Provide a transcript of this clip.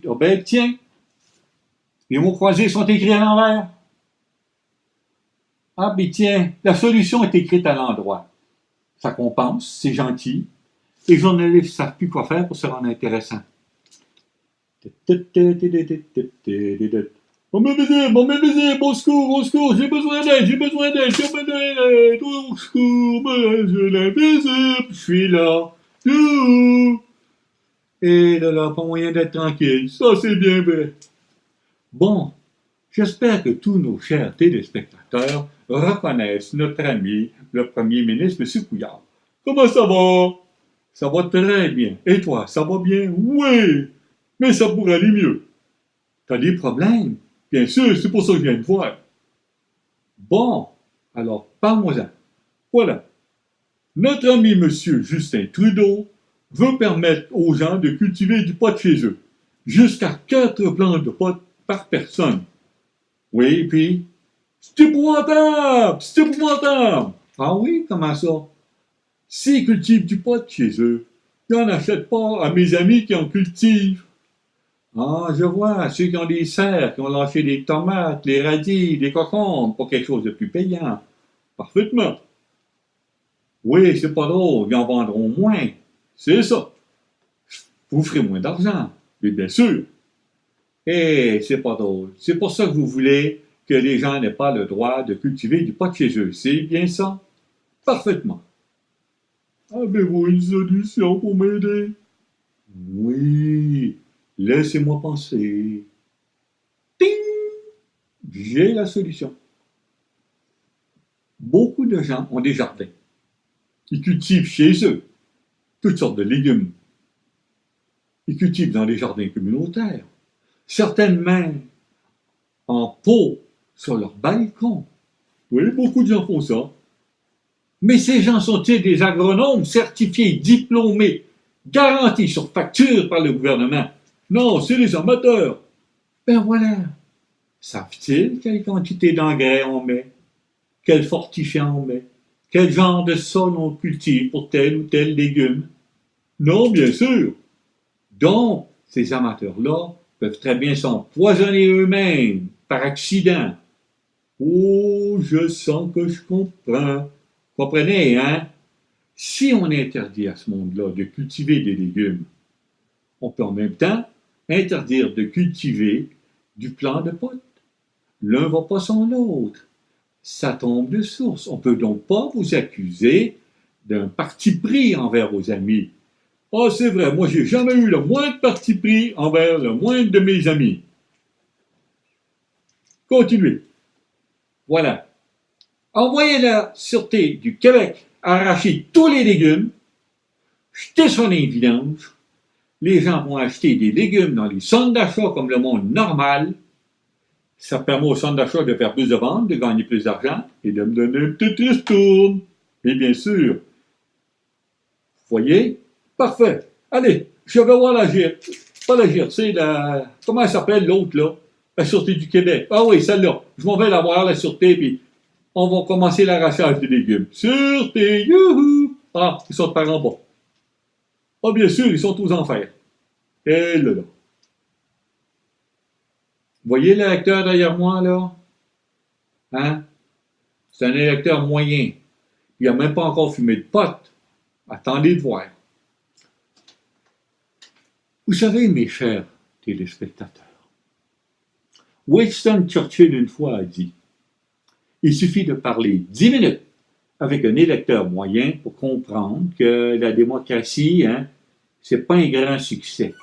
Oh ben tiens, les mots croisés sont écrits à l'envers. Ah ben tiens, la solution est écrite à l'endroit. Ça compense, c'est gentil. Les journalistes ne savent plus quoi faire pour se rendre intéressant. Bon mes visites, au secours, j'ai besoin d'aide, au secours, je la visite, je suis là. Et là, pas moyen d'être tranquille, ça c'est bien vrai. Bon, j'espère que tous nos chers téléspectateurs reconnaissent notre ami, le Premier ministre, M. Couillard. Comment ça va? Ça va très bien. Et toi, ça va bien? Oui, mais ça pourrait aller mieux. T'as des problèmes? Bien sûr, c'est pour ça que je viens te voir. Bon, alors parle-moi-en. Voilà. Notre ami M. Justin Trudeau veut permettre aux gens de cultiver du pot chez eux. Jusqu'à 4 plantes de pot par personne. Oui, puis? C'est épouvantable! C'est épouvantable! Ah oui, comment ça? S'ils cultivent du pot chez eux, ils n'en achètent pas à mes amis qui en cultivent. Ah, je vois, ceux qui ont des serres, qui ont lâché des tomates, les radis, des concombres, pour quelque chose de plus payant. Parfaitement. Oui, c'est pas drôle, ils en vendront moins. C'est ça. Vous ferez moins d'argent, mais bien sûr. Eh, c'est pas drôle. C'est pour ça que vous voulez que les gens n'aient pas le droit de cultiver du pot chez eux. C'est bien ça? Parfaitement. Avez-vous une solution pour m'aider? Oui, laissez-moi penser. Ting! J'ai la solution. Beaucoup de gens ont des jardins. Ils cultivent chez eux toutes sortes de légumes. Ils cultivent dans les jardins communautaires. Certaines même en pot sur leur balcon. Oui, beaucoup de gens font ça. Mais ces gens sont-ils des agronomes certifiés, diplômés, garantis sur facture par le gouvernement? Non, c'est des amateurs. Ben voilà. Savent-ils quelle quantité d'engrais on met? Quel fortifiant on met? Quel genre de sol on cultive pour tel ou tel légume? Non, bien sûr. Donc, ces amateurs-là peuvent très bien s'empoisonner eux-mêmes par accident. Oh, je sens que je comprends. Comprenez, hein? Si on interdit à ce monde-là de cultiver des légumes, on peut en même temps interdire de cultiver du plant de pot. L'un va pas sans l'autre. Ça tombe de source. On ne peut donc pas vous accuser d'un parti pris envers vos amis. Ah, c'est vrai, moi, j'ai jamais eu le moindre parti pris envers le moindre de mes amis. Continuez. Voilà. Envoyez la Sûreté du Québec arracher tous les légumes, jeter son vidange. Les gens vont acheter des légumes dans les centres d'achat comme le monde normal. Ça permet aux centres d'achat de faire plus de ventes, de gagner plus d'argent et de me donner une petite ristourne. Et bien sûr, vous voyez? Parfait. Allez, je vais voir la GRC. Pas la GRC, la... Comment elle s'appelle l'autre, là? La Sûreté du Québec. Ah oui, celle-là. Je m'en vais la voir, la Sûreté, puis on va commencer l'arrachage des légumes. Sûreté, youhou! Ah, ils sont par en bas. Ah, bien sûr, ils sont aux enfers. Et là, là. Vous voyez l'électeur derrière moi, là? Hein? C'est un électeur moyen. Il n'a même pas encore fumé de pote. Attendez de voir. Vous savez, mes chers téléspectateurs, Winston Churchill une fois a dit « Il suffit de parler 10 minutes avec un électeur moyen pour comprendre que la démocratie, c'est pas un grand succès. »